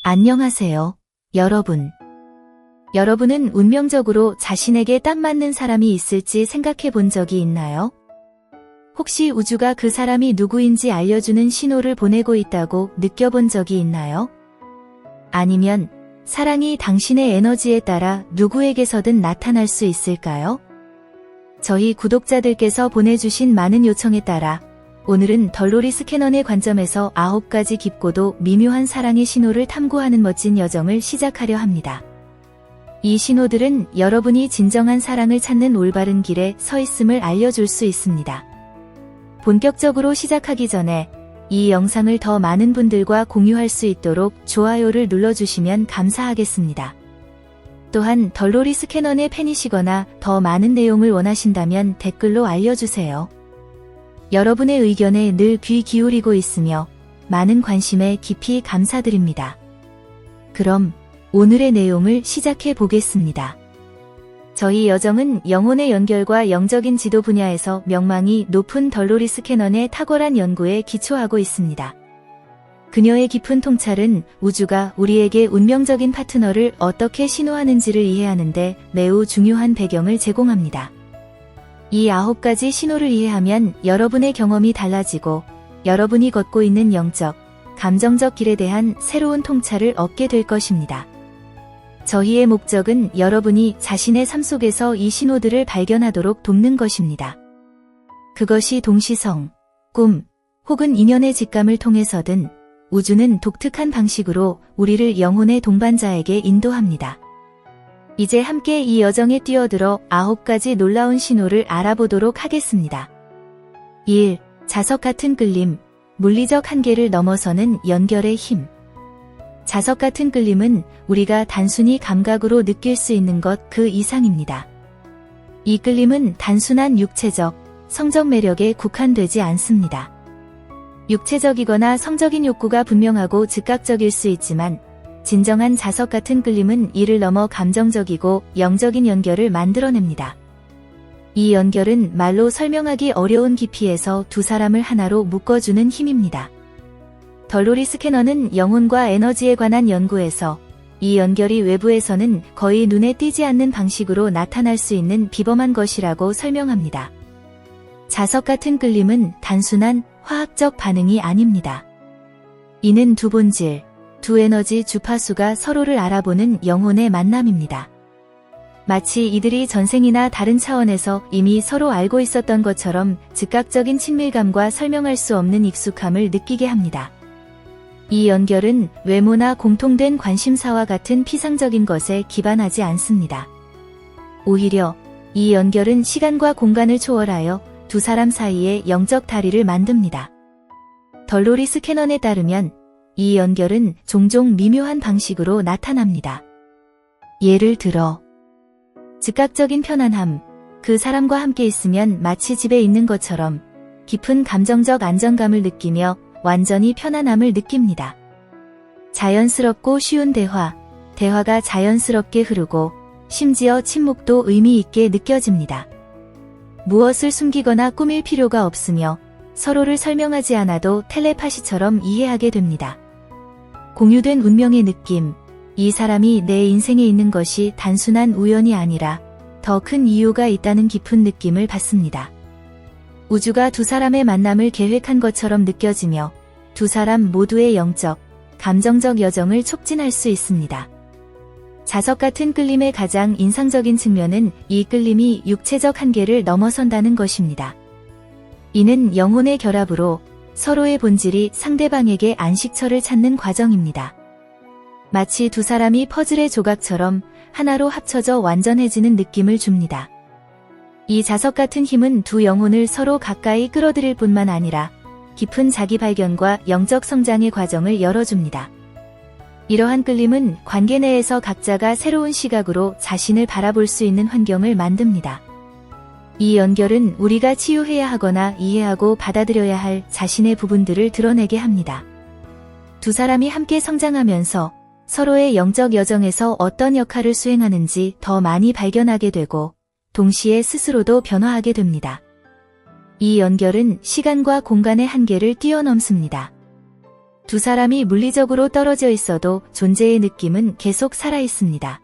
안녕하세요, 여러분. 여러분은 운명적으로 자신에게 딱 맞는 사람이 있을지 생각해 본 적이 있나요? 혹시 우주가 그 사람이 누구인지 알려주는 신호를 보내고 있다고 느껴본 적이 있나요? 아니면 사랑이 당신의 에너지에 따라 누구에게서든 나타날 수 있을까요? 저희 구독자들께서 보내주신 많은 요청에 따라 오늘은 덜로리 스캐넌의 관점에서 9가지 깊고도 미묘한 사랑의 신호를 탐구하는 멋진 여정을 시작하려 합니다. 이 신호들은 여러분이 진정한 사랑을 찾는 올바른 길에 서 있음을 알려줄 수 있습니다. 본격적으로 시작하기 전에 이 영상을 더 많은 분들과 공유할 수 있도록 좋아요를 눌러주시면 감사하겠습니다. 또한 덜로리 스캐넌의 팬이시거나 더 많은 내용을 원하신다면 댓글로 알려주세요. 여러분의 의견에 늘 귀 기울이고 있으며 많은 관심에 깊이 감사드립니다. 그럼 오늘의 내용을 시작해 보겠습니다. 저희 여정은 영혼의 연결과 영적인 지도 분야에서 명망이 높은 덜로리 스캐넌의 탁월한 연구에 기초하고 있습니다. 그녀의 깊은 통찰은 우주가 우리에게 운명적인 파트너를 어떻게 신호하는지를 이해하는 데 매우 중요한 배경을 제공합니다. 이 9가지 신호를 이해하면 여러분의 경험이 달라지고 여러분이 걷고 있는 영적, 감정적 길에 대한 새로운 통찰을 얻게 될 것입니다. 저희의 목적은 여러분이 자신의 삶 속에서 이 신호들을 발견하도록 돕는 것입니다. 그것이 동시성, 꿈, 혹은 인연의 직감을 통해서든 우주는 독특한 방식으로 우리를 영혼의 동반자에게 인도합니다. 이제 함께 이 여정에 뛰어들어 9가지 놀라운 신호를 알아보도록 하겠습니다. 1. 자석 같은 끌림, 물리적 한계를 넘어서는 연결의 힘. 자석 같은 끌림은 우리가 단순히 감각으로 느낄 수 있는 것 그 이상입니다. 이 끌림은 단순한 육체적, 성적 매력에 국한되지 않습니다. 육체적이거나 성적인 욕구가 분명하고 즉각적일 수 있지만 진정한 자석 같은 끌림은 이를 넘어 감정적이고 영적인 연결을 만들어냅니다. 이 연결은 말로 설명하기 어려운 깊이에서 두 사람을 하나로 묶어주는 힘입니다. 덜로리 스캐너는 영혼과 에너지에 관한 연구에서 이 연결이 외부에서는 거의 눈에 띄지 않는 방식으로 나타날 수 있는 비범한 것이라고 설명합니다. 자석 같은 끌림은 단순한 화학적 반응이 아닙니다. 이는 두 본질, 두 에너지 주파수가 서로를 알아보는 영혼의 만남입니다. 마치 이들이 전생이나 다른 차원에서 이미 서로 알고 있었던 것처럼 즉각적인 친밀감과 설명할 수 없는 익숙함을 느끼게 합니다. 이 연결은 외모나 공통된 관심사와 같은 피상적인 것에 기반하지 않습니다. 오히려 이 연결은 시간과 공간을 초월하여 두 사람 사이에 영적 다리를 만듭니다. 덜로리 스캐넌에 따르면 이 연결은 종종 미묘한 방식으로 나타납니다. 예를 들어 즉각적인 편안함, 그 사람과 함께 있으면 마치 집에 있는 것처럼 깊은 감정적 안정감을 느끼며 완전히 편안함을 느낍니다. 자연스럽고 쉬운 대화가 자연스럽게 흐르고 심지어 침묵도 의미 있게 느껴집니다. 무엇을 숨기거나 꾸밀 필요가 없으며 서로를 설명하지 않아도 텔레파시처럼 이해하게 됩니다. 공유된 운명의 느낌, 이 사람이 내 인생에 있는 것이 단순한 우연이 아니라 더 큰 이유가 있다는 깊은 느낌을 받습니다. 우주가 두 사람의 만남을 계획한 것처럼 느껴지며 두 사람 모두의 영적, 감정적 여정을 촉진할 수 있습니다. 자석 같은 끌림의 가장 인상적인 측면은 이 끌림이 육체적 한계를 넘어선다는 것입니다. 이는 영혼의 결합으로 서로의 본질이 상대방에게 안식처를 찾는 과정입니다. 마치 두 사람이 퍼즐의 조각처럼 하나로 합쳐져 완전해지는 느낌을 줍니다. 이 자석 같은 힘은 두 영혼을 서로 가까이 끌어들일 뿐만 아니라 깊은 자기 발견과 영적 성장의 과정을 열어줍니다. 이러한 끌림은 관계 내에서 각자가 새로운 시각으로 자신을 바라볼 수 있는 환경을 만듭니다. 이 연결은 우리가 치유해야 하거나 이해하고 받아들여야 할 자신의 부분들을 드러내게 합니다. 두 사람이 함께 성장하면서 서로의 영적 여정에서 어떤 역할을 수행하는지 더 많이 발견하게 되고 동시에 스스로도 변화하게 됩니다. 이 연결은 시간과 공간의 한계를 뛰어넘습니다. 두 사람이 물리적으로 떨어져 있어도 존재의 느낌은 계속 살아 있습니다.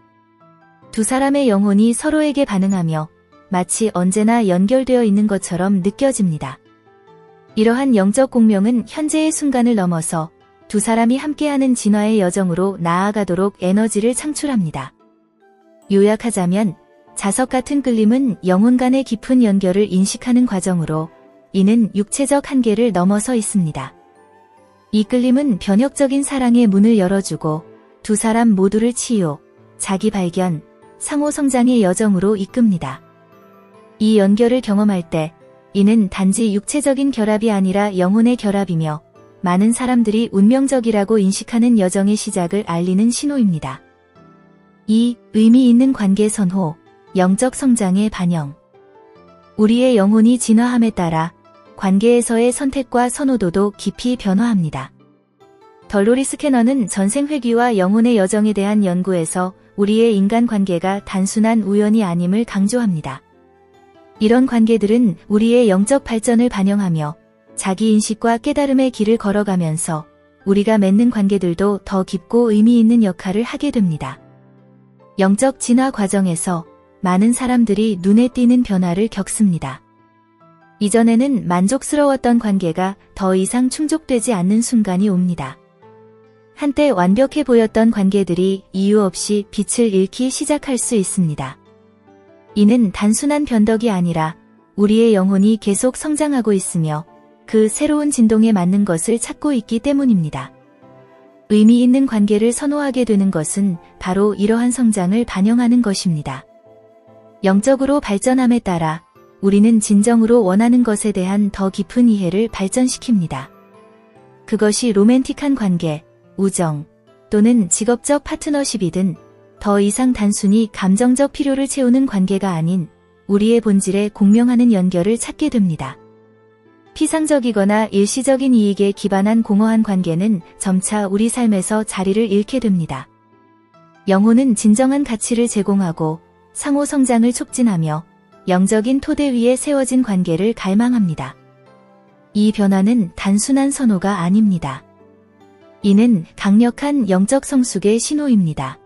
두 사람의 영혼이 서로에게 반응하며 마치 언제나 연결되어 있는 것처럼 느껴집니다. 이러한 영적 공명은 현재의 순간을 넘어서 두 사람이 함께하는 진화의 여정으로 나아가도록 에너지를 창출합니다. 요약하자면 자석 같은 끌림은 영혼 간의 깊은 연결을 인식하는 과정으로 이는 육체적 한계를 넘어서 있습니다. 이 끌림은 변혁적인 사랑의 문을 열어주고 두 사람 모두를 치유, 자기 발견, 상호 성장의 여정으로 이끕니다. 이 연결을 경험할 때 이는 단지 육체적인 결합이 아니라 영혼의 결합이며 많은 사람들이 운명적이라고 인식하는 여정의 시작을 알리는 신호입니다. 이 의미 있는 관계 선호, 영적 성장의 반영. 우리의 영혼이 진화함에 따라 관계에서의 선택과 선호도도 깊이 변화합니다. 덜로리스 캐넌은 전생회귀와 영혼의 여정에 대한 연구에서 우리의 인간관계가 단순한 우연이 아님을 강조합니다. 이런 관계들은 우리의 영적 발전을 반영하며 자기인식과 깨달음의 길을 걸어가면서 우리가 맺는 관계들도 더 깊고 의미 있는 역할을 하게 됩니다. 영적 진화 과정에서 많은 사람들이 눈에 띄는 변화를 겪습니다. 이전에는 만족스러웠던 관계가 더 이상 충족되지 않는 순간이 옵니다. 한때 완벽해 보였던 관계들이 이유 없이 빛을 잃기 시작할 수 있습니다. 이는 단순한 변덕이 아니라 우리의 영혼이 계속 성장하고 있으며 그 새로운 진동에 맞는 것을 찾고 있기 때문입니다. 의미 있는 관계를 선호하게 되는 것은 바로 이러한 성장을 반영하는 것입니다. 영적으로 발전함에 따라 우리는 진정으로 원하는 것에 대한 더 깊은 이해를 발전시킵니다. 그것이 로맨틱한 관계, 우정, 또는 직업적 파트너십이든 더 이상 단순히 감정적 필요를 채우는 관계가 아닌 우리의 본질에 공명하는 연결을 찾게 됩니다. 피상적이거나 일시적인 이익에 기반한 공허한 관계는 점차 우리 삶에서 자리를 잃게 됩니다. 영혼은 진정한 가치를 제공하고 상호 성장을 촉진하며 영적인 토대 위에 세워진 관계를 갈망합니다. 이 변화는 단순한 선호가 아닙니다. 이는 강력한 영적 성숙의 신호입니다.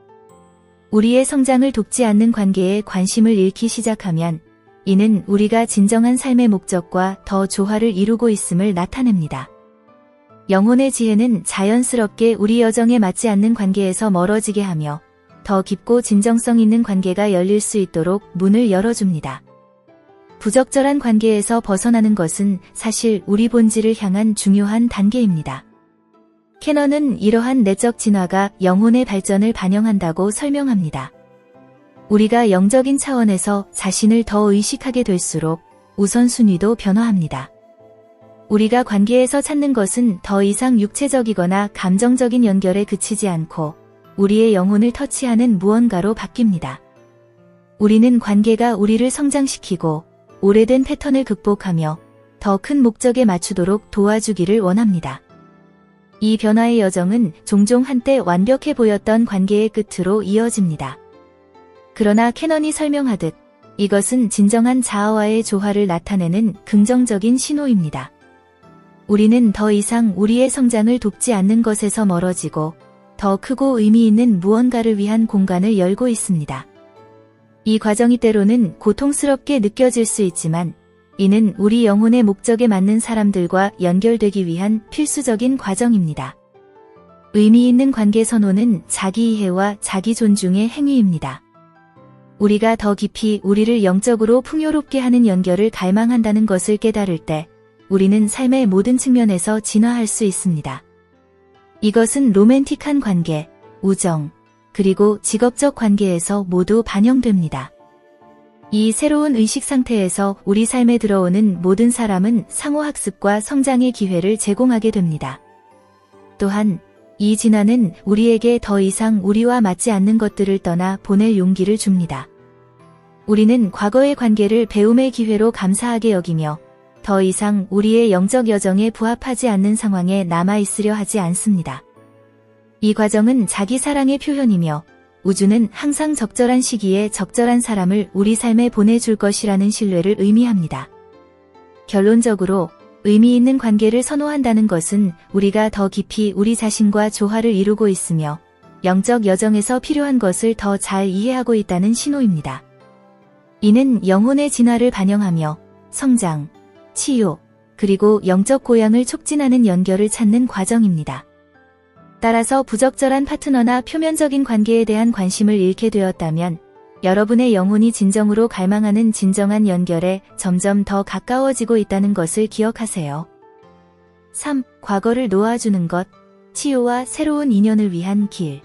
우리의 성장을 돕지 않는 관계에 관심을 잃기 시작하면 이는 우리가 진정한 삶의 목적과 더 조화를 이루고 있음을 나타냅니다. 영혼의 지혜는 자연스럽게 우리 여정에 맞지 않는 관계에서 멀어지게 하며 더 깊고 진정성 있는 관계가 열릴 수 있도록 문을 열어줍니다. 부적절한 관계에서 벗어나는 것은 사실 우리 본질을 향한 중요한 단계입니다. 캐넌은 이러한 내적 진화가 영혼의 발전을 반영한다고 설명합니다. 우리가 영적인 차원에서 자신을 더 의식하게 될수록 우선순위도 변화합니다. 우리가 관계에서 찾는 것은 더 이상 육체적이거나 감정적인 연결에 그치지 않고 우리의 영혼을 터치하는 무언가로 바뀝니다. 우리는 관계가 우리를 성장시키고 오래된 패턴을 극복하며 더 큰 목적에 맞추도록 도와주기를 원합니다. 이 변화의 여정은 종종 한때 완벽해 보였던 관계의 끝으로 이어집니다. 그러나 캐넌이 설명하듯 이것은 진정한 자아와의 조화를 나타내는 긍정적인 신호입니다. 우리는 더 이상 우리의 성장을 돕지 않는 것에서 멀어지고 더 크고 의미 있는 무언가를 위한 공간을 열고 있습니다. 이 과정이 때로는 고통스럽게 느껴질 수 있지만 이는 우리 영혼의 목적에 맞는 사람들과 연결되기 위한 필수적인 과정입니다. 의미 있는 관계 선호는 자기 이해와 자기 존중의 행위입니다. 우리가 더 깊이 우리를 영적으로 풍요롭게 하는 연결을 갈망한다는 것을 깨달을 때 우리는 삶의 모든 측면에서 진화할 수 있습니다. 이것은 로맨틱한 관계, 우정, 그리고 직업적 관계에서 모두 반영됩니다. 이 새로운 의식 상태에서 우리 삶에 들어오는 모든 사람은 상호학습과 성장의 기회를 제공하게 됩니다. 또한 이 진화는 우리에게 더 이상 우리와 맞지 않는 것들을 떠나 보낼 용기를 줍니다. 우리는 과거의 관계를 배움의 기회로 감사하게 여기며 더 이상 우리의 영적 여정에 부합하지 않는 상황에 남아있으려 하지 않습니다. 이 과정은 자기 사랑의 표현이며 우주는 항상 적절한 시기에 적절한 사람을 우리 삶에 보내줄 것이라는 신뢰를 의미합니다. 결론적으로 의미 있는 관계를 선호한다는 것은 우리가 더 깊이 우리 자신과 조화를 이루고 있으며 영적 여정에서 필요한 것을 더 잘 이해하고 있다는 신호입니다. 이는 영혼의 진화를 반영하며 성장, 치유, 그리고 영적 고양을 촉진하는 연결을 찾는 과정입니다. 따라서 부적절한 파트너나 표면적인 관계에 대한 관심을 잃게 되었다면 여러분의 영혼이 진정으로 갈망하는 진정한 연결에 점점 더 가까워지고 있다는 것을 기억하세요. 3. 과거를 놓아주는 것, 치유와 새로운 인연을 위한 길.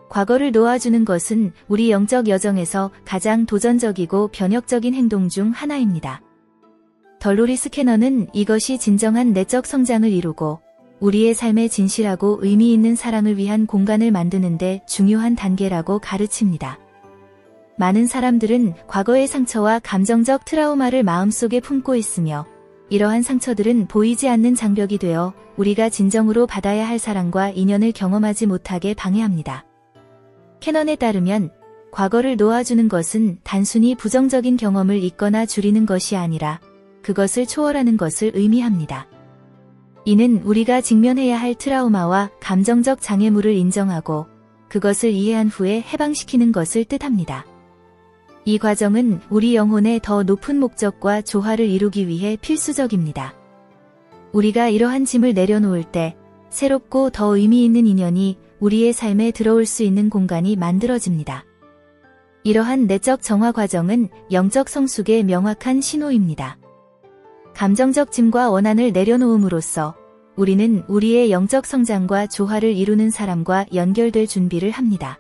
과거를 놓아주는 것은 우리 영적 여정에서 가장 도전적이고 변혁적인 행동 중 하나입니다. 덜로리스 캐넌은 이것이 진정한 내적 성장을 이루고 우리의 삶에 진실하고 의미 있는 사랑을 위한 공간을 만드는 데 중요한 단계라고 가르칩니다. 많은 사람들은 과거의 상처와 감정적 트라우마를 마음속에 품고 있으며 이러한 상처들은 보이지 않는 장벽이 되어 우리가 진정으로 받아야 할 사랑과 인연을 경험하지 못하게 방해합니다. 캐넌에 따르면 과거를 놓아주는 것은 단순히 부정적인 경험을 잊거나 줄이는 것이 아니라 그것을 초월하는 것을 의미합니다. 이는 우리가 직면해야 할 트라우마와 감정적 장애물을 인정하고 그것을 이해한 후에 해방시키는 것을 뜻합니다. 이 과정은 우리 영혼의 더 높은 목적과 조화를 이루기 위해 필수적입니다. 우리가 이러한 짐을 내려놓을 때 새롭고 더 의미 있는 인연이 우리의 삶에 들어올 수 있는 공간이 만들어집니다. 이러한 내적 정화 과정은 영적 성숙의 명확한 신호입니다. 감정적 짐과 원한을 내려놓음으로써 우리는 우리의 영적 성장과 조화를 이루는 사람과 연결될 준비를 합니다.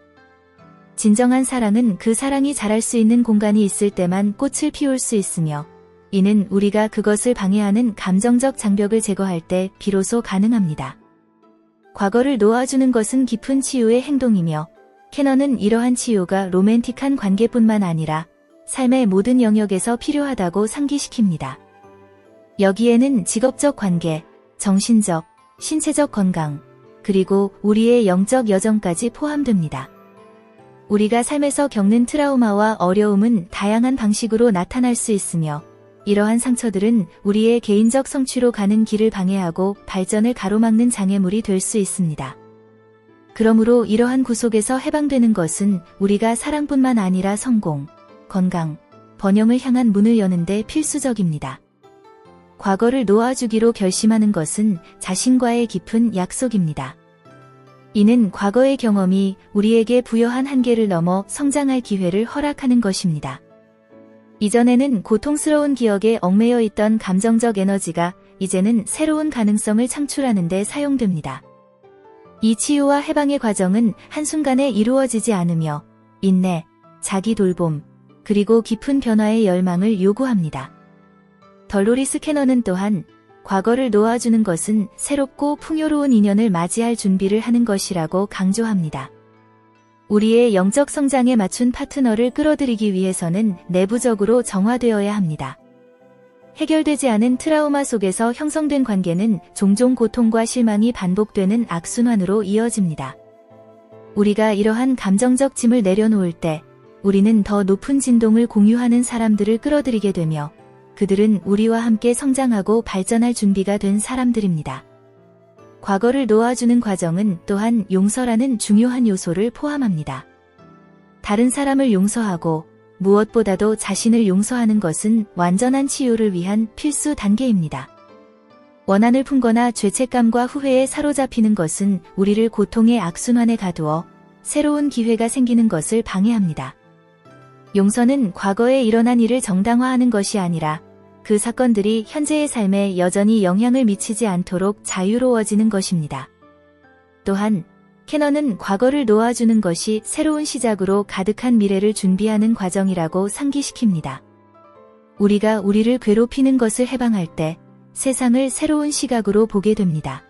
진정한 사랑은 그 사랑이 자랄 수 있는 공간이 있을 때만 꽃을 피울 수 있으며 이는 우리가 그것을 방해하는 감정적 장벽을 제거할 때 비로소 가능합니다. 과거를 놓아주는 것은 깊은 치유의 행동이며 캐넌은 이러한 치유가 로맨틱한 관계뿐만 아니라 삶의 모든 영역에서 필요하다고 상기시킵니다. 여기에는 직업적 관계, 정신적, 신체적 건강, 그리고 우리의 영적 여정까지 포함됩니다. 우리가 삶에서 겪는 트라우마와 어려움은 다양한 방식으로 나타날 수 있으며 이러한 상처들은 우리의 개인적 성취로 가는 길을 방해하고 발전을 가로막는 장애물이 될 수 있습니다. 그러므로 이러한 구속에서 해방되는 것은 우리가 사랑뿐만 아니라 성공, 건강, 번영을 향한 문을 여는 데 필수적입니다. 과거를 놓아주기로 결심하는 것은 자신과의 깊은 약속입니다. 이는 과거의 경험이 우리에게 부여한 한계를 넘어 성장할 기회를 허락하는 것입니다. 이전에는 고통스러운 기억에 얽매여 있던 감정적 에너지가 이제는 새로운 가능성을 창출하는 데 사용됩니다. 이 치유와 해방의 과정은 한순간에 이루어지지 않으며 인내, 자기 돌봄, 그리고 깊은 변화의 열망을 요구합니다. 덜로리스 캐넌은 또한 과거를 놓아주는 것은 새롭고 풍요로운 인연을 맞이할 준비를 하는 것이라고 강조합니다. 우리의 영적 성장에 맞춘 파트너를 끌어들이기 위해서는 내부적으로 정화되어야 합니다. 해결되지 않은 트라우마 속에서 형성된 관계는 종종 고통과 실망이 반복되는 악순환으로 이어집니다. 우리가 이러한 감정적 짐을 내려놓을 때 우리는 더 높은 진동을 공유하는 사람들을 끌어들이게 되며 그들은 우리와 함께 성장하고 발전할 준비가 된 사람들입니다. 과거를 놓아주는 과정은 또한 용서라는 중요한 요소를 포함합니다. 다른 사람을 용서하고 무엇보다도 자신을 용서하는 것은 완전한 치유를 위한 필수 단계입니다. 원한을 품거나 죄책감과 후회에 사로잡히는 것은 우리를 고통의 악순환에 가두어 새로운 기회가 생기는 것을 방해합니다. 용서는 과거에 일어난 일을 정당화하는 것이 아니라 그 사건들이 현재의 삶에 여전히 영향을 미치지 않도록 자유로워지는 것입니다. 또한 캐넌은 과거를 놓아주는 것이 새로운 시작으로 가득한 미래를 준비하는 과정이라고 상기시킵니다. 우리가 우리를 괴롭히는 것을 해방할 때 세상을 새로운 시각으로 보게 됩니다.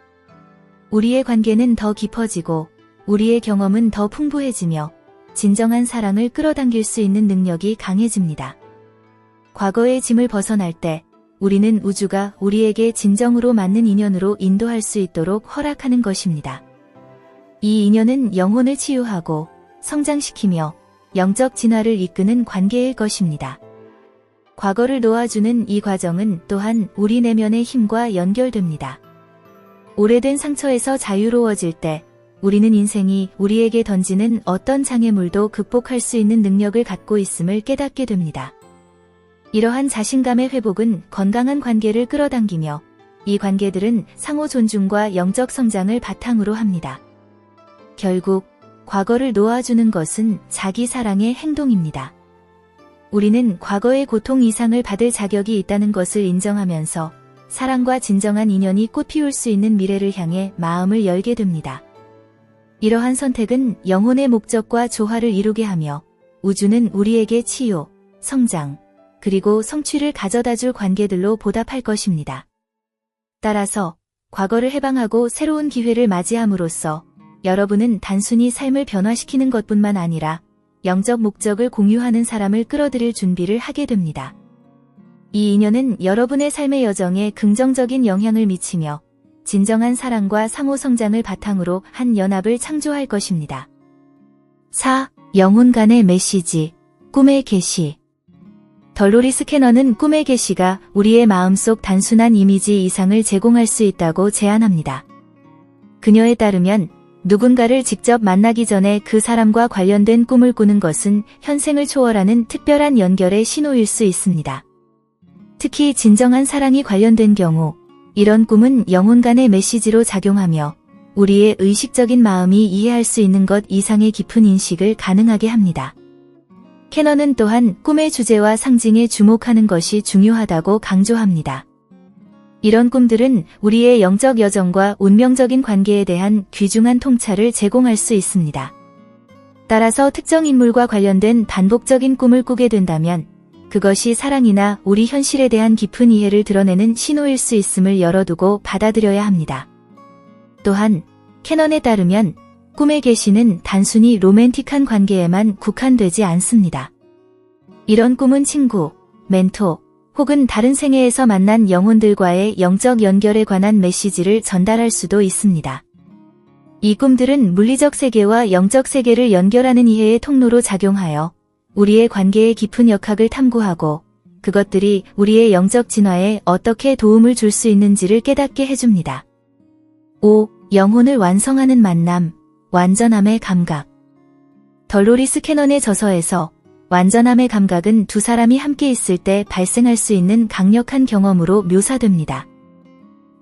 우리의 관계는 더 깊어지고 우리의 경험은 더 풍부해지며 진정한 사랑을 끌어당길 수 있는 능력이 강해집니다. 과거의 짐을 벗어날 때 우리는 우주가 우리에게 진정으로 맞는 인연으로 인도할 수 있도록 허락하는 것입니다. 이 인연은 영혼을 치유하고 성장시키며 영적 진화를 이끄는 관계일 것입니다. 과거를 놓아주는 이 과정은 또한 우리 내면의 힘과 연결됩니다. 오래된 상처에서 자유로워질 때 우리는 인생이 우리에게 던지는 어떤 장애물도 극복할 수 있는 능력을 갖고 있음을 깨닫게 됩니다. 이러한 자신감의 회복은 건강한 관계를 끌어당기며 이 관계들은 상호 존중과 영적 성장을 바탕으로 합니다. 결국 과거를 놓아주는 것은 자기 사랑의 행동입니다. 우리는 과거의 고통 이상을 받을 자격이 있다는 것을 인정하면서 사랑과 진정한 인연이 꽃피울 수 있는 미래를 향해 마음을 열게 됩니다. 이러한 선택은 영혼의 목적과 조화를 이루게 하며 우주는 우리에게 치유, 성장, 그리고 성취를 가져다줄 관계들로 보답할 것입니다. 따라서 과거를 해방하고 새로운 기회를 맞이함으로써 여러분은 단순히 삶을 변화시키는 것뿐만 아니라 영적 목적을 공유하는 사람을 끌어들일 준비를 하게 됩니다. 이 인연은 여러분의 삶의 여정에 긍정적인 영향을 미치며 진정한 사랑과 상호 성장을 바탕으로 한 연합을 창조할 것입니다. 4. 영혼 간의 메시지, 꿈의 계시. 덜로리스 캐넌은 꿈의 계시가 우리의 마음속 단순한 이미지 이상을 제공할 수 있다고 제안합니다. 그녀에 따르면 누군가를 직접 만나기 전에 그 사람과 관련된 꿈을 꾸는 것은 현생을 초월하는 특별한 연결의 신호일 수 있습니다. 특히 진정한 사랑이 관련된 경우 이런 꿈은 영혼 간의 메시지로 작용하며 우리의 의식적인 마음이 이해할 수 있는 것 이상의 깊은 인식을 가능하게 합니다. 캐넌은 또한 꿈의 주제와 상징에 주목하는 것이 중요하다고 강조합니다. 이런 꿈들은 우리의 영적 여정과 운명적인 관계에 대한 귀중한 통찰을 제공할 수 있습니다. 따라서 특정 인물과 관련된 반복적인 꿈을 꾸게 된다면 그것이 사랑이나 우리 현실에 대한 깊은 이해를 드러내는 신호일 수 있음을 열어두고 받아들여야 합니다. 또한 캐넌에 따르면 꿈의 계시는 단순히 로맨틱한 관계에만 국한되지 않습니다. 이런 꿈은 친구, 멘토, 혹은 다른 생애에서 만난 영혼들과의 영적 연결에 관한 메시지를 전달할 수도 있습니다. 이 꿈들은 물리적 세계와 영적 세계를 연결하는 이해의 통로로 작용하여 우리의 관계의 깊은 역학을 탐구하고 그것들이 우리의 영적 진화에 어떻게 도움을 줄 수 있는지를 깨닫게 해줍니다. 5. 영혼을 완성하는 만남, 완전함의 감각. 덜로리스 캐넌의 저서에서 완전함의 감각은 두 사람이 함께 있을 때 발생할 수 있는 강력한 경험으로 묘사됩니다.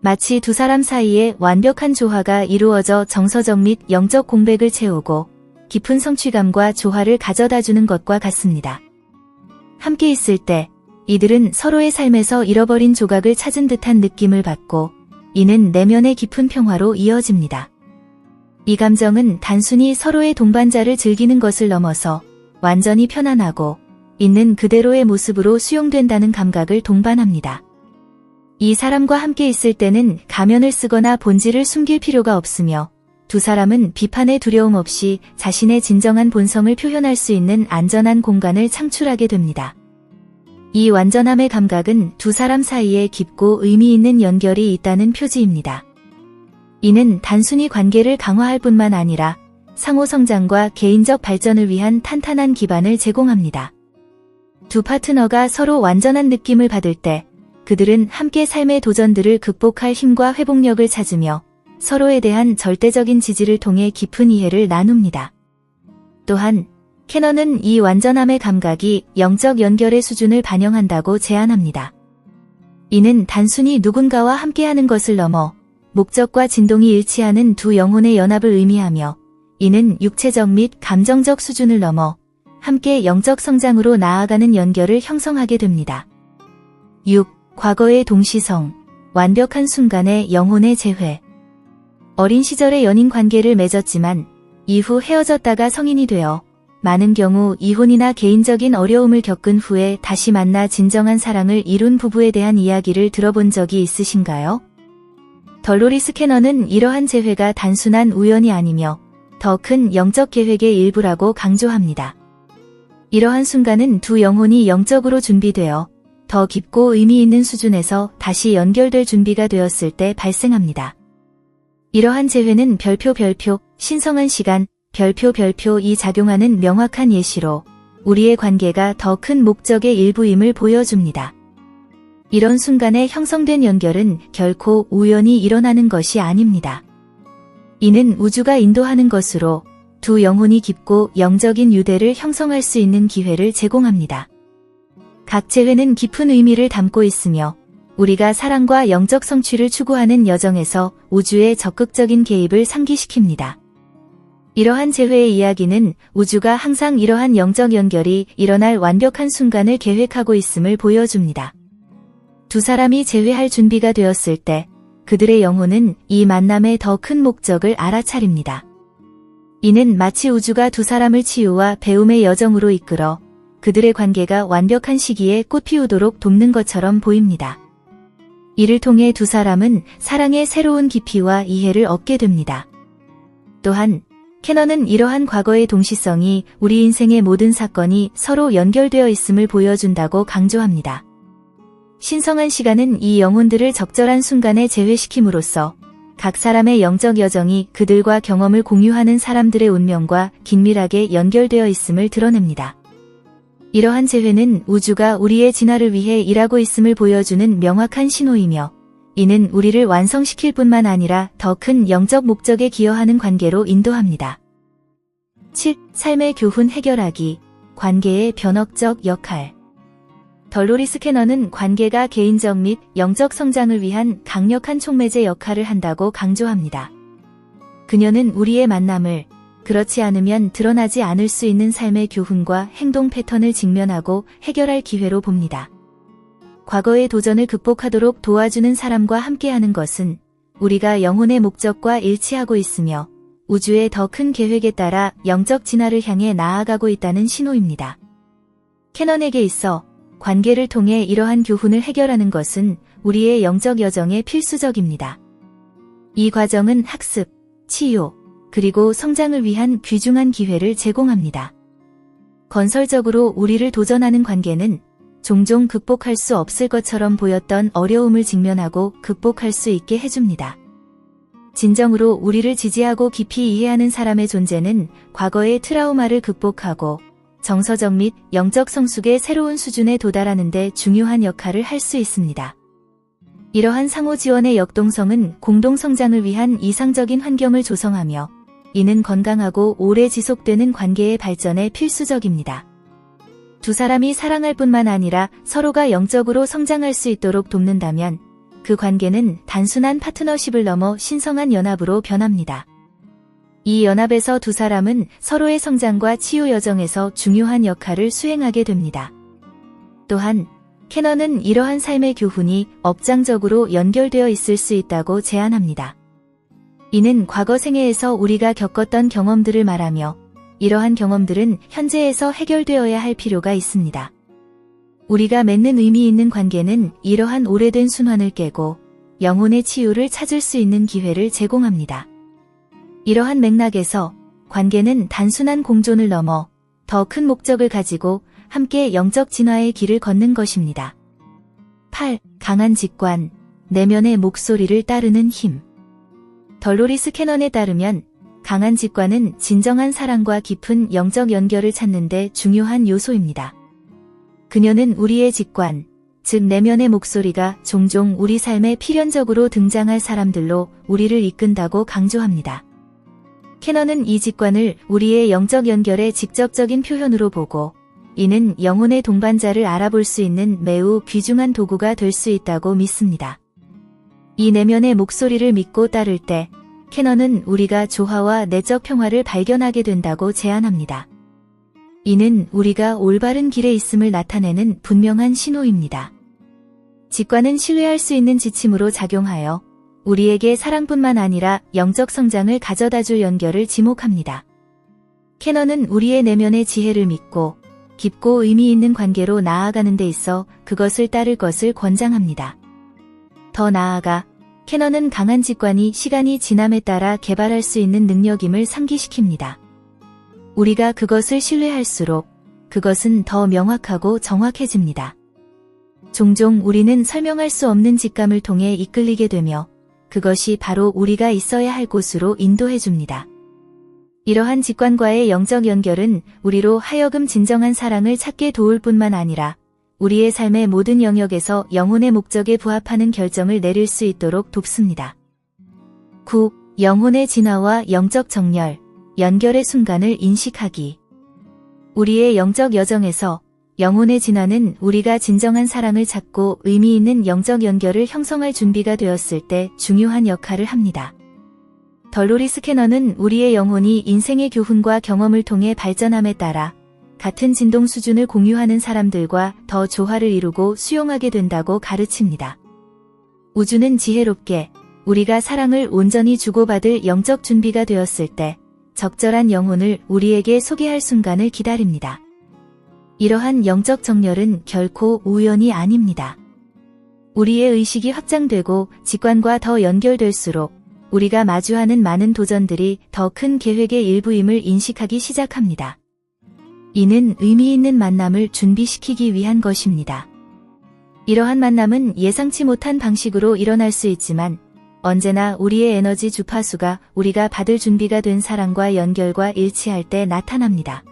마치 두 사람 사이에 완벽한 조화가 이루어져 정서적 및 영적 공백을 채우고 깊은 성취감과 조화를 가져다주는 것과 같습니다. 함께 있을 때 이들은 서로의 삶에서 잃어버린 조각을 찾은 듯한 느낌을 받고 이는 내면의 깊은 평화로 이어집니다. 이 감정은 단순히 서로의 동반자를 즐기는 것을 넘어서 완전히 편안하고 있는 그대로의 모습으로 수용된다는 감각을 동반합니다. 이 사람과 함께 있을 때는 가면을 쓰거나 본질을 숨길 필요가 없으며 두 사람은 비판의 두려움 없이 자신의 진정한 본성을 표현할 수 있는 안전한 공간을 창출하게 됩니다. 이 완전함의 감각은 두 사람 사이에 깊고 의미 있는 연결이 있다는 표지입니다. 이는 단순히 관계를 강화할 뿐만 아니라 상호 성장과 개인적 발전을 위한 탄탄한 기반을 제공합니다. 두 파트너가 서로 완전한 느낌을 받을 때 그들은 함께 삶의 도전들을 극복할 힘과 회복력을 찾으며 서로에 대한 절대적인 지지를 통해 깊은 이해를 나눕니다. 또한 캐넌은 이 완전함의 감각이 영적 연결의 수준을 반영한다고 제안합니다. 이는 단순히 누군가와 함께하는 것을 넘어 목적과 진동이 일치하는 두 영혼의 연합을 의미하며 이는 육체적 및 감정적 수준을 넘어 함께 영적 성장으로 나아가는 연결을 형성하게 됩니다. 6. 과거의 동시성, 완벽한 순간의 영혼의 재회. 어린 시절의 연인 관계를 맺었지만 이후 헤어졌다가 성인이 되어 많은 경우 이혼이나 개인적인 어려움을 겪은 후에 다시 만나 진정한 사랑을 이룬 부부에 대한 이야기를 들어본 적이 있으신가요? 덜로리스 캐넌은 이러한 재회가 단순한 우연이 아니며 더 큰 영적 계획의 일부라고 강조합니다. 이러한 순간은 두 영혼이 영적으로 준비되어 더 깊고 의미 있는 수준에서 다시 연결될 준비가 되었을 때 발생합니다. 이러한 재회는 별표, 신성한 시간, 별표 이 작용하는 명확한 예시로 우리의 관계가 더 큰 목적의 일부임을 보여줍니다. 이런 순간에 형성된 연결은 결코 우연히 일어나는 것이 아닙니다. 이는 우주가 인도하는 것으로 두 영혼이 깊고 영적인 유대를 형성할 수 있는 기회를 제공합니다. 각 재회는 깊은 의미를 담고 있으며 우리가 사랑과 영적 성취를 추구하는 여정에서 우주의 적극적인 개입을 상기시킵니다. 이러한 재회의 이야기는 우주가 항상 이러한 영적 연결이 일어날 완벽한 순간을 계획하고 있음을 보여줍니다. 두 사람이 재회할 준비가 되었을 때 그들의 영혼은 이 만남의 더 큰 목적을 알아차립니다. 이는 마치 우주가 두 사람을 치유와 배움의 여정으로 이끌어 그들의 관계가 완벽한 시기에 꽃피우도록 돕는 것처럼 보입니다. 이를 통해 두 사람은 사랑의 새로운 깊이와 이해를 얻게 됩니다. 또한 캐넌은 이러한 과거의 동시성이 우리 인생의 모든 사건이 서로 연결되어 있음을 보여준다고 강조합니다. 신성한 시간은 이 영혼들을 적절한 순간에 재회시킴으로써 각 사람의 영적 여정이 그들과 경험을 공유하는 사람들의 운명과 긴밀하게 연결되어 있음을 드러냅니다. 이러한 재회는 우주가 우리의 진화를 위해 일하고 있음을 보여주는 명확한 신호이며 이는 우리를 완성시킬 뿐만 아니라 더 큰 영적 목적에 기여하는 관계로 인도합니다. 7. 삶의 교훈 해결하기. 관계의 변혁적 역할. 덜로리스 캐넌은 관계가 개인적 및 영적 성장을 위한 강력한 촉매제 역할을 한다고 강조합니다. 그녀는 우리의 만남을 그렇지 않으면 드러나지 않을 수 있는 삶의 교훈과 행동 패턴을 직면하고 해결할 기회로 봅니다. 과거의 도전을 극복하도록 도와주는 사람과 함께하는 것은 우리가 영혼의 목적과 일치하고 있으며 우주의 더 큰 계획에 따라 영적 진화를 향해 나아가고 있다는 신호입니다. 캐넌에게 있어 관계를 통해 이러한 교훈을 해결하는 것은 우리의 영적 여정에 필수적입니다. 이 과정은 학습, 치유, 그리고 성장을 위한 귀중한 기회를 제공합니다. 건설적으로 우리를 도전하는 관계는 종종 극복할 수 없을 것처럼 보였던 어려움을 직면하고 극복할 수 있게 해줍니다. 진정으로 우리를 지지하고 깊이 이해하는 사람의 존재는 과거의 트라우마를 극복하고 정서적 및 영적 성숙의 새로운 수준에 도달하는 데 중요한 역할을 할 수 있습니다. 이러한 상호 지원의 역동성은 공동 성장을 위한 이상적인 환경을 조성하며 이는 건강하고 오래 지속되는 관계의 발전에 필수적입니다. 두 사람이 사랑할 뿐만 아니라 서로가 영적으로 성장할 수 있도록 돕는다면 그 관계는 단순한 파트너십을 넘어 신성한 연합으로 변합니다. 이 연합에서 두 사람은 서로의 성장과 치유 여정에서 중요한 역할을 수행하게 됩니다. 또한 캐넌은 이러한 삶의 교훈이 업장적으로 연결되어 있을 수 있다고 제안합니다. 이는 과거 생애에서 우리가 겪었던 경험들을 말하며 이러한 경험들은 현재에서 해결되어야 할 필요가 있습니다. 우리가 맺는 의미 있는 관계는 이러한 오래된 순환을 깨고 영혼의 치유를 찾을 수 있는 기회를 제공합니다. 이러한 맥락에서 관계는 단순한 공존을 넘어 더 큰 목적을 가지고 함께 영적 진화의 길을 걷는 것입니다. 8. 강한 직관, 내면의 목소리를 따르는 힘. 덜로리스 캐넌에 따르면 강한 직관은 진정한 사랑과 깊은 영적 연결을 찾는 데 중요한 요소입니다. 그녀는 우리의 직관, 즉 내면의 목소리가 종종 우리 삶에 필연적으로 등장할 사람들로 우리를 이끈다고 강조합니다. 캐넌은 이 직관을 우리의 영적 연결의 직접적인 표현으로 보고 이는 영혼의 동반자를 알아볼 수 있는 매우 귀중한 도구가 될 수 있다고 믿습니다. 이 내면의 목소리를 믿고 따를 때 캐넌은 우리가 조화와 내적 평화를 발견하게 된다고 제안합니다. 이는 우리가 올바른 길에 있음을 나타내는 분명한 신호입니다. 직관은 신뢰할 수 있는 지침으로 작용하여 우리에게 사랑뿐만 아니라 영적 성장을 가져다줄 연결을 지목합니다. 캐넌은 우리의 내면의 지혜를 믿고 깊고 의미 있는 관계로 나아가는 데 있어 그것을 따를 것을 권장합니다. 더 나아가 캐넌은 강한 직관이 시간이 지남에 따라 개발할 수 있는 능력임을 상기시킵니다. 우리가 그것을 신뢰할수록 그것은 더 명확하고 정확해집니다. 종종 우리는 설명할 수 없는 직감을 통해 이끌리게 되며 그것이 바로 우리가 있어야 할 곳으로 인도해줍니다. 이러한 직관과의 영적 연결은 우리로 하여금 진정한 사랑을 찾게 도울 뿐만 아니라 우리의 삶의 모든 영역에서 영혼의 목적에 부합하는 결정을 내릴 수 있도록 돕습니다. 9. 영혼의 진화와 영적 정렬, 연결의 순간을 인식하기. 우리의 영적 여정에서 영혼의 진화는 우리가 진정한 사랑을 찾고 의미 있는 영적 연결을 형성할 준비가 되었을 때 중요한 역할을 합니다. 덜로리스 캐넌은 우리의 영혼이 인생의 교훈과 경험을 통해 발전함에 따라 같은 진동 수준을 공유하는 사람들과 더 조화를 이루고 수용하게 된다고 가르칩니다. 우주는 지혜롭게 우리가 사랑을 온전히 주고받을 영적 준비가 되었을 때 적절한 영혼을 우리에게 소개할 순간을 기다립니다. 이러한 영적 정렬은 결코 우연이 아닙니다. 우리의 의식이 확장되고 직관과 더 연결될수록 우리가 마주하는 많은 도전들이 더 큰 계획의 일부임을 인식하기 시작합니다. 이는 의미 있는 만남을 준비시키기 위한 것입니다. 이러한 만남은 예상치 못한 방식으로 일어날 수 있지만 언제나 우리의 에너지 주파수가 우리가 받을 준비가 된 사랑과 연결과 일치할 때 나타납니다.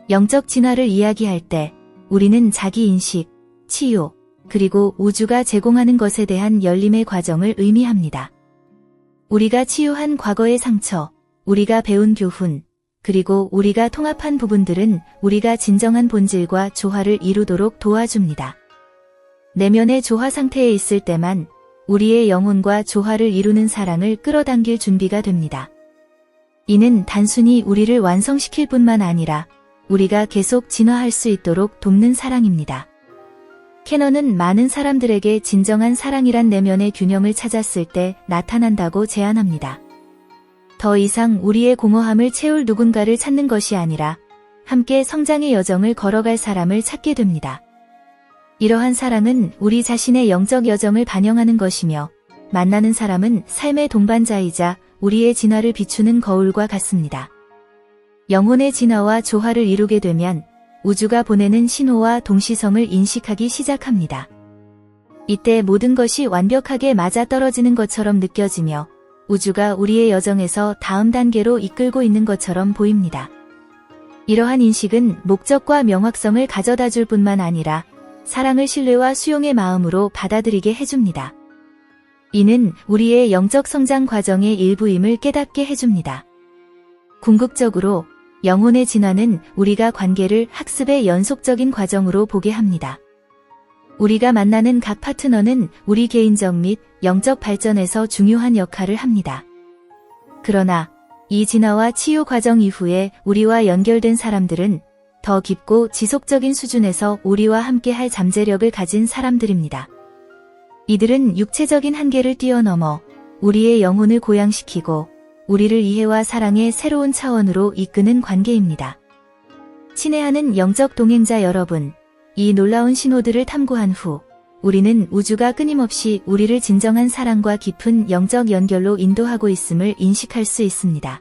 영적 진화를 이야기할 때 우리는 자기인식, 치유, 그리고 우주가 제공하는 것에 대한 열림의 과정을 의미합니다. 우리가 치유한 과거의 상처, 우리가 배운 교훈, 그리고 우리가 통합한 부분들은 우리가 진정한 본질과 조화를 이루도록 도와줍니다. 내면의 조화 상태에 있을 때만 우리의 영혼과 조화를 이루는 사랑을 끌어당길 준비가 됩니다. 이는 단순히 우리를 완성시킬 뿐만 아니라 우리가 계속 진화할 수 있도록 돕는 사랑입니다. 캐넌은 많은 사람들에게 진정한 사랑이란 내면의 균형을 찾았을 때 나타난다고 제안합니다. 더 이상 우리의 공허함을 채울 누군가를 찾는 것이 아니라 함께 성장의 여정을 걸어갈 사람을 찾게 됩니다. 이러한 사랑은 우리 자신의 영적 여정을 반영하는 것이며 만나는 사람은 삶의 동반자이자 우리의 진화를 비추는 거울과 같습니다. 영혼의 진화와 조화를 이루게 되면 우주가 보내는 신호와 동시성을 인식하기 시작합니다. 이때 모든 것이 완벽하게 맞아떨어지는 것처럼 느껴지며 우주가 우리의 여정에서 다음 단계로 이끌고 있는 것처럼 보입니다. 이러한 인식은 목적과 명확성을 가져다 줄 뿐만 아니라 사랑을 신뢰와 수용의 마음으로 받아들이게 해줍니다. 이는 우리의 영적 성장 과정의 일부임을 깨닫게 해줍니다. 궁극적으로 영혼의 진화는 우리가 관계를 학습의 연속적인 과정으로 보게 합니다. 우리가 만나는 각 파트너는 우리 개인적 및 영적 발전에서 중요한 역할을 합니다. 그러나 이 진화와 치유 과정 이후에 우리와 연결된 사람들은 더 깊고 지속적인 수준에서 우리와 함께할 잠재력을 가진 사람들입니다. 이들은 육체적인 한계를 뛰어넘어 우리의 영혼을 고양시키고 우리를 이해와 사랑의 새로운 차원으로 이끄는 관계입니다. 친애하는 영적 동행자 여러분, 이 놀라운 신호들을 탐구한 후 우리는 우주가 끊임없이 우리를 진정한 사랑과 깊은 영적 연결로 인도하고 있음을 인식할 수 있습니다.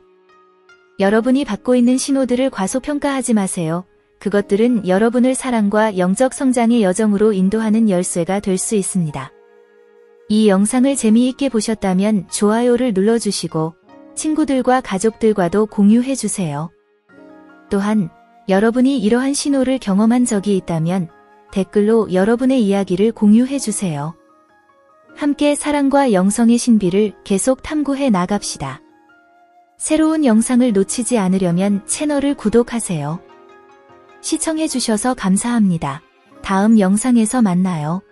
여러분이 받고 있는 신호들을 과소평가하지 마세요. 그것들은 여러분을 사랑과 영적 성장의 여정으로 인도하는 열쇠가 될 수 있습니다. 이 영상을 재미있게 보셨다면 좋아요를 눌러주시고 친구들과 가족들과도 공유해주세요. 또한 여러분이 이러한 신호를 경험한 적이 있다면 댓글로 여러분의 이야기를 공유해주세요. 함께 사랑과 영성의 신비를 계속 탐구해 나갑시다. 새로운 영상을 놓치지 않으려면 채널을 구독하세요. 시청해주셔서 감사합니다. 다음 영상에서 만나요.